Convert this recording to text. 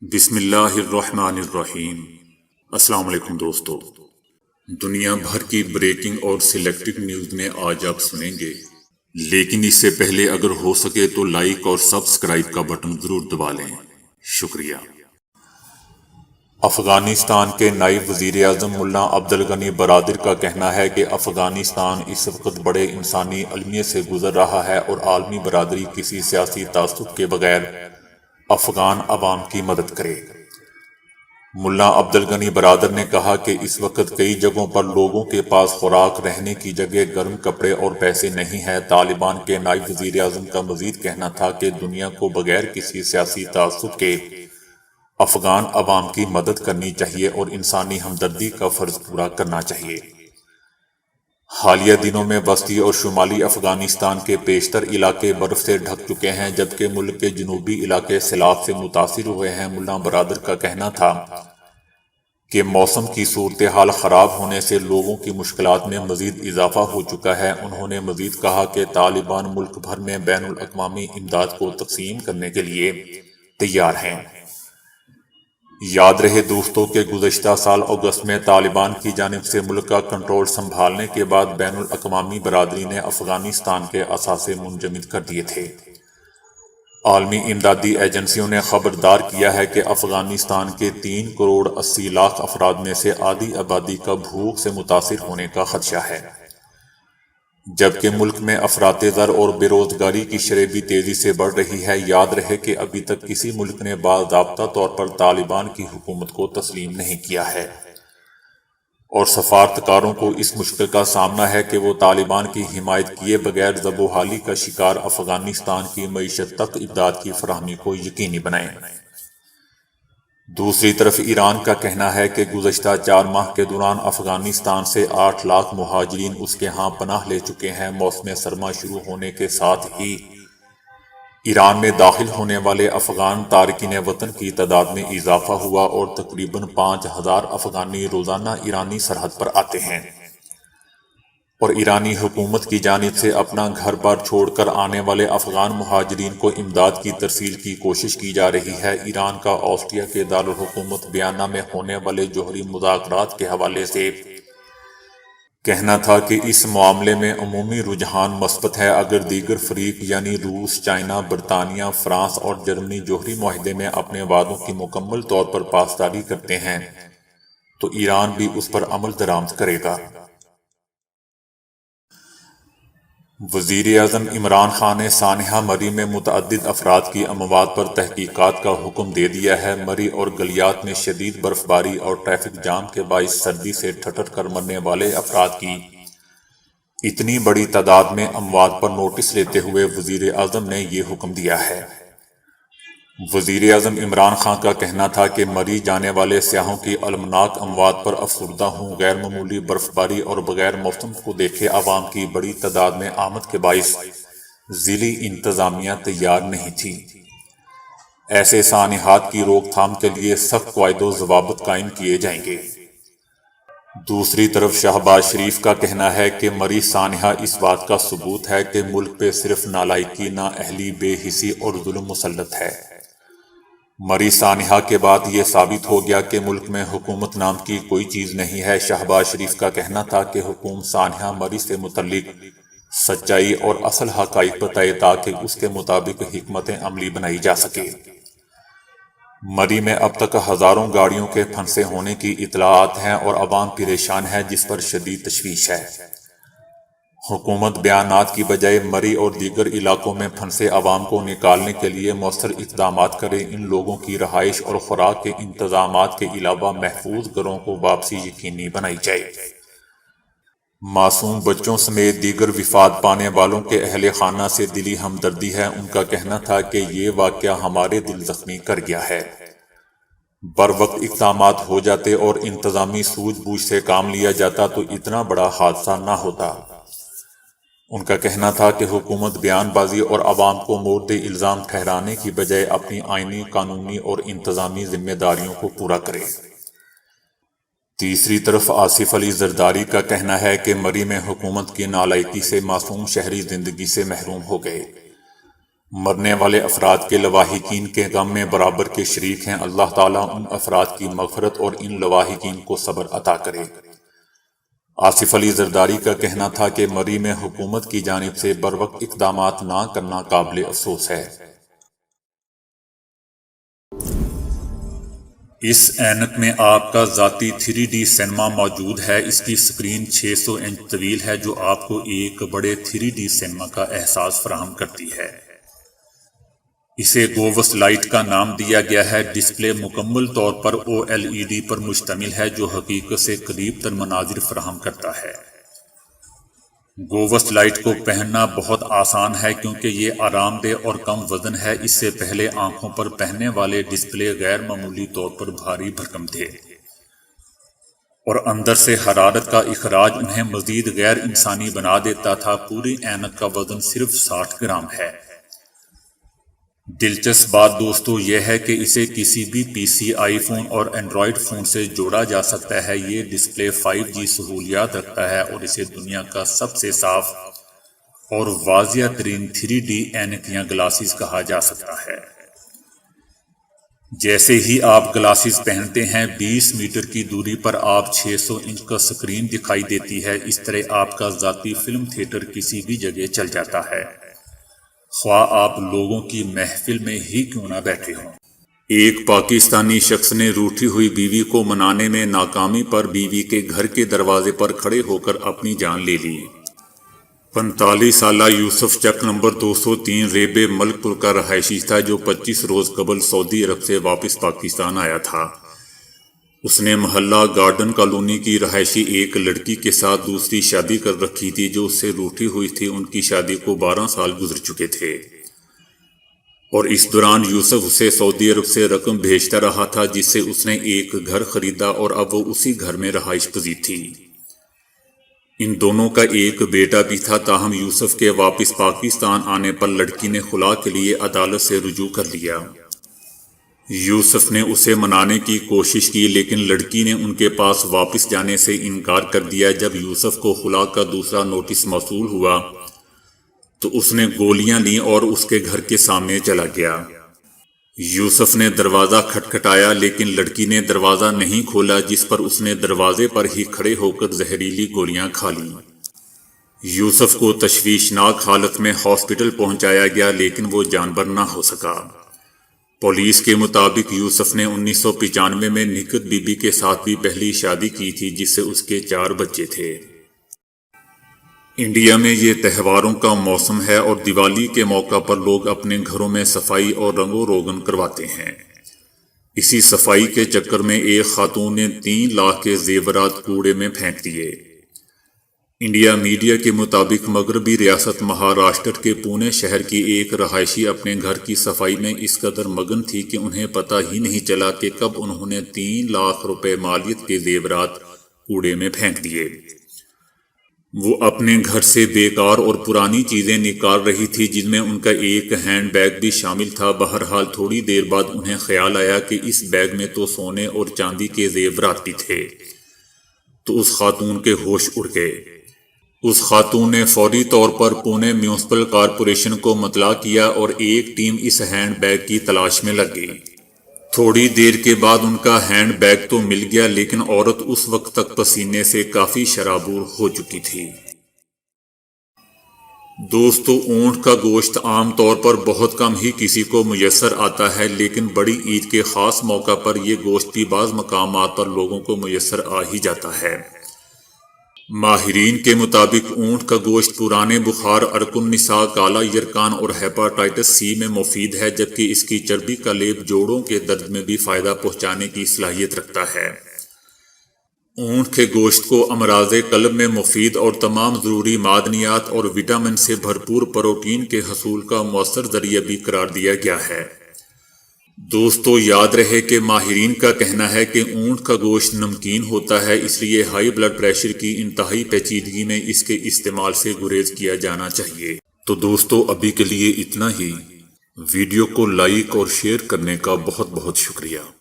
بسم اللہ الرحمن الرحیم۔ السلام علیکم دوستو، دنیا بھر کی بریکنگ اور سلیکٹڈ نیوز میں آج آپ سنیں گے، لیکن اس سے پہلے اگر ہو سکے تو لائک اور سبسکرائب کا بٹن ضرور دبا لیں۔ شکریہ۔ افغانستان کے نائب وزیر اعظم ملا عبدالغنی برادر کا کہنا ہے کہ افغانستان اس وقت بڑے انسانی المیہ سے گزر رہا ہے اور عالمی برادری کسی سیاسی تعصب کے بغیر افغان عوام کی مدد کرے۔ ملا عبدالغنی برادر نے کہا کہ اس وقت کئی جگہوں پر لوگوں کے پاس خوراک، رہنے کی جگہ، گرم کپڑے اور پیسے نہیں ہیں۔ طالبان کے نائب وزیر اعظم کا مزید کہنا تھا کہ دنیا کو بغیر کسی سیاسی تعصب کے افغان عوام کی مدد کرنی چاہیے اور انسانی ہمدردی کا فرض پورا کرنا چاہیے۔ حالیہ دنوں میں وسطی اور شمالی افغانستان کے بیشتر علاقے برف سے ڈھک چکے ہیں، جبکہ ملک کے جنوبی علاقے سیلاب سے متاثر ہوئے ہیں۔ ملا برادر کا کہنا تھا کہ موسم کی صورتحال خراب ہونے سے لوگوں کی مشکلات میں مزید اضافہ ہو چکا ہے۔ انہوں نے مزید کہا کہ طالبان ملک بھر میں بین الاقوامی امداد کو تقسیم کرنے کے لیے تیار ہیں۔ یاد رہے دوستو کہ گزشتہ سال اگست میں طالبان کی جانب سے ملک کا کنٹرول سنبھالنے کے بعد بین الاقوامی برادری نے افغانستان کے اثاثے منجمد کر دیے تھے۔ عالمی امدادی ایجنسیوں نے خبردار کیا ہے کہ افغانستان کے 3 کروڑ 80 لاکھ افراد میں سے آدھی آبادی کا بھوک سے متاثر ہونے کا خدشہ ہے، جبکہ ملک میں افراط زر اور بے روزگاری کی شرح بھی تیزی سے بڑھ رہی ہے۔ یاد رہے کہ ابھی تک کسی ملک نے باضابطہ طور پر طالبان کی حکومت کو تسلیم نہیں کیا ہے، اور سفارتکاروں کو اس مشکل کا سامنا ہے کہ وہ طالبان کی حمایت کیے بغیر ذب و حالی کا شکار افغانستان کی معیشت تک امداد کی فراہمی کو یقینی بنائیں۔ دوسری طرف ایران کا کہنا ہے کہ گزشتہ 4 ماہ کے دوران افغانستان سے 8 لاکھ مہاجرین اس کے ہاں پناہ لے چکے ہیں۔ موسم سرما شروع ہونے کے ساتھ ہی ایران میں داخل ہونے والے افغان تارکین وطن کی تعداد میں اضافہ ہوا اور تقریباً 5,000 افغانی روزانہ ایرانی سرحد پر آتے ہیں، اور ایرانی حکومت کی جانب سے اپنا گھر بار چھوڑ کر آنے والے افغان مہاجرین کو امداد کی ترسیل کی کوشش کی جا رہی ہے۔ ایران کا آسٹریا کے دارالحکومت ویانا میں ہونے والے جوہری مذاکرات کے حوالے سے کہنا تھا کہ اس معاملے میں عمومی رجحان مثبت ہے۔ اگر دیگر فریق یعنی روس، چائنا، برطانیہ، فرانس اور جرمنی جوہری معاہدے میں اپنے وعدوں کی مکمل طور پر پاسداری کرتے ہیں تو ایران بھی اس پر عمل درآمد کرے گا۔ وزیر اعظم عمران خان نے سانحہ مری میں متعدد افراد کی اموات پر تحقیقات کا حکم دے دیا ہے۔ مری اور گلیات میں شدید برف باری اور ٹریفک جام کے باعث سردی سے ٹھٹر کر مرنے والے افراد کی اتنی بڑی تعداد میں اموات پر نوٹس لیتے ہوئے وزیر اعظم نے یہ حکم دیا ہے۔ وزیر اعظم عمران خان کا کہنا تھا کہ مری جانے والے سیاحوں کی المناک اموات پر افسردہ ہوں۔ غیر معمولی برف باری اور بغیر موسم کو دیکھے عوام کی بڑی تعداد میں آمد کے باعث ضلعی انتظامیہ تیار نہیں تھی۔ ایسے سانحات کی روک تھام کے لیے سخت قواعد و ضوابط قائم کیے جائیں گے۔ دوسری طرف شہباز شریف کا کہنا ہے کہ مری سانحہ اس بات کا ثبوت ہے کہ ملک پہ صرف نالائکی، نااہلی، بے حسی اور ظلم مسلط ہے۔ مری سانحہ کے بعد یہ ثابت ہو گیا کہ ملک میں حکومت نام کی کوئی چیز نہیں ہے۔ شہباز شریف کا کہنا تھا کہ حکومت سانحہ مری سے متعلق سچائی اور اصل حقائق بتائے تاکہ اس کے مطابق حکمت عملی بنائی جا سکے۔ مری میں اب تک ہزاروں گاڑیوں کے پھنسے ہونے کی اطلاعات ہیں اور عوام پریشان ہے، جس پر شدید تشویش ہے۔ حکومت بیانات کی بجائے مری اور دیگر علاقوں میں پھنسے عوام کو نکالنے کے لیے مؤثر اقدامات کرے۔ ان لوگوں کی رہائش اور خوراک کے انتظامات کے علاوہ محفوظ گھروں کو واپسی یقینی بنائی جائے۔ معصوم بچوں سمیت دیگر وفات پانے والوں کے اہل خانہ سے دلی ہمدردی ہے۔ ان کا کہنا تھا کہ یہ واقعہ ہمارے دل زخمی کر گیا ہے۔ بروقت اقدامات ہو جاتے اور انتظامی سوجھ بوجھ سے کام لیا جاتا تو اتنا بڑا حادثہ نہ ہوتا۔ ان کا کہنا تھا کہ حکومت بیان بازی اور عوام کو مورد الزام ٹھہرانے کی بجائے اپنی آئینی، قانونی اور انتظامی ذمہ داریوں کو پورا کرے۔ تیسری طرف آصف علی زرداری کا کہنا ہے کہ مری میں حکومت کی نالائکی سے معصوم شہری زندگی سے محروم ہو گئے۔ مرنے والے افراد کے لواحقین کے غم میں برابر کے شریک ہیں۔ اللہ تعالیٰ ان افراد کی مغفرت اور ان لواحقین کو صبر عطا کرے۔ آصف علی زرداری کا کہنا تھا کہ مری میں حکومت کی جانب سے بروقت اقدامات نہ کرنا قابل افسوس ہے۔ اس اینک میں آپ کا ذاتی 3D سینما موجود ہے۔ اس کی سکرین 600 انچ طویل ہے جو آپ کو ایک بڑے 3D سینما کا احساس فراہم کرتی ہے۔ اسے گووس لائٹ کا نام دیا گیا ہے۔ ڈسپلے مکمل طور پر OLED پر مشتمل ہے جو حقیقت سے قریب تر مناظر فراہم کرتا ہے۔ گووس لائٹ کو پہننا بہت آسان ہے کیونکہ یہ آرام دہ اور کم وزن ہے۔ اس سے پہلے آنکھوں پر پہننے والے ڈسپلے غیر معمولی طور پر بھاری بھرکم تھے اور اندر سے حرارت کا اخراج انہیں مزید غیر انسانی بنا دیتا تھا۔ پوری اینک کا وزن صرف 60 گرام ہے۔ دلچسپ بات دوستو یہ ہے کہ اسے کسی بھی PC، آئی فون اور اینڈرائیڈ فون سے جوڑا جا سکتا ہے۔ یہ ڈسپلے 5G سہولیات رکھتا ہے اور اسے دنیا کا سب سے صاف اور واضح ترین 3D اینک یا گلاسز کہا جا سکتا ہے۔ جیسے ہی آپ گلاسز پہنتے ہیں 20 میٹر کی دوری پر آپ 600 انچ کا سکرین دکھائی دیتی ہے۔ اس طرح آپ کا ذاتی فلم تھیٹر کسی بھی جگہ چل جاتا ہے، خواہ آپ لوگوں کی محفل میں ہی کیوں نہ بیٹھے ہوں۔ ایک پاکستانی شخص نے روٹھی ہوئی بیوی کو منانے میں ناکامی پر بیوی کے گھر کے دروازے پر کھڑے ہو کر اپنی جان لے لی۔ 45 سالہ یوسف چک نمبر 203 ریبے ملک پور کا رہائشی تھا جو 25 روز قبل سعودی عرب سے واپس پاکستان آیا تھا۔ اس نے محلہ گارڈن کالونی کی رہائشی ایک لڑکی کے ساتھ دوسری شادی کر رکھی تھی جو اس سے روٹھی ہوئی تھی۔ ان کی شادی کو 12 سال گزر چکے تھے اور اس دوران یوسف اسے سعودی عرب سے رقم بھیجتا رہا تھا جس سے اس نے ایک گھر خریدا اور اب وہ اسی گھر میں رہائش پذیر تھی۔ ان دونوں کا ایک بیٹا بھی تھا، تاہم یوسف کے واپس پاکستان آنے پر لڑکی نے خلا کے لیے عدالت سے رجوع کر لیا۔ یوسف نے اسے منانے کی کوشش کی لیکن لڑکی نے ان کے پاس واپس جانے سے انکار کر دیا۔ جب یوسف کو خلا کا دوسرا نوٹس موصول ہوا تو اس نے گولیاں لیں اور اس کے گھر کے سامنے چلا گیا۔ یوسف نے دروازہ کھٹکھٹایا لیکن لڑکی نے دروازہ نہیں کھولا، جس پر اس نے دروازے پر ہی کھڑے ہو کر زہریلی گولیاں کھا لیں۔ یوسف کو تشویشناک حالت میں ہاسپٹل پہنچایا گیا لیکن وہ جانبر نہ ہو سکا۔ پولیس کے مطابق یوسف نے 1995 میں نکت بی بی کے ساتھ بھی پہلی شادی کی تھی جس سے اس کے 4 بچے تھے۔ انڈیا میں یہ تہواروں کا موسم ہے اور دیوالی کے موقع پر لوگ اپنے گھروں میں صفائی اور رنگ و روگن کرواتے ہیں۔ اسی صفائی کے چکر میں ایک خاتون نے 3 لاکھ کے زیورات کوڑے میں پھینک دیے۔ انڈیا میڈیا کے مطابق مغربی ریاست مہاراشٹر کے پونے شہر کی ایک رہائشی اپنے گھر کی صفائی میں اس قدر مگن تھی کہ انہیں پتہ ہی نہیں چلا کہ کب انہوں نے 3 لاکھ روپے مالیت کے زیورات کوڑے میں پھینک دیے۔ وہ اپنے گھر سے بیکار اور پرانی چیزیں نکال رہی تھی جن میں ان کا ایک ہینڈ بیگ بھی شامل تھا۔ بہرحال تھوڑی دیر بعد انہیں خیال آیا کہ اس بیگ میں تو سونے اور چاندی کے زیورات بھی تھے، تو اس خاتون کے ہوش اڑ گئے۔ اس خاتون نے فوری طور پر پونے میونسپل کارپوریشن کو مطلع کیا اور ایک ٹیم اس ہینڈ بیگ کی تلاش میں لگ گئی۔ تھوڑی دیر کے بعد ان کا ہینڈ بیگ تو مل گیا لیکن عورت اس وقت تک پسینے سے کافی شرابور ہو چکی تھی۔ دوستو، اونٹ کا گوشت عام طور پر بہت کم ہی کسی کو میسر آتا ہے لیکن بڑی عید کے خاص موقع پر یہ گوشت بھی بعض مقامات پر لوگوں کو میسر آ ہی جاتا ہے۔ ماہرین کے مطابق اونٹ کا گوشت پرانے بخار، عرق النساء، کالا یرقان اور ہیپاٹائٹس سی میں مفید ہے، جبکہ اس کی چربی کا لیپ جوڑوں کے درد میں بھی فائدہ پہنچانے کی صلاحیت رکھتا ہے۔ اونٹ کے گوشت کو امراض قلب میں مفید اور تمام ضروری معدنیات اور وٹامن سے بھرپور پروٹین کے حصول کا مؤثر ذریعہ بھی قرار دیا گیا ہے۔ دوستو، یاد رہے کہ ماہرین کا کہنا ہے کہ اونٹ کا گوشت نمکین ہوتا ہے، اس لیے ہائی بلڈ پریشر کی انتہائی پیچیدگی میں اس کے استعمال سے گریز کیا جانا چاہیے۔ تو دوستو، ابھی کے لیے اتنا ہی۔ ویڈیو کو لائک اور شیئر کرنے کا بہت بہت شکریہ۔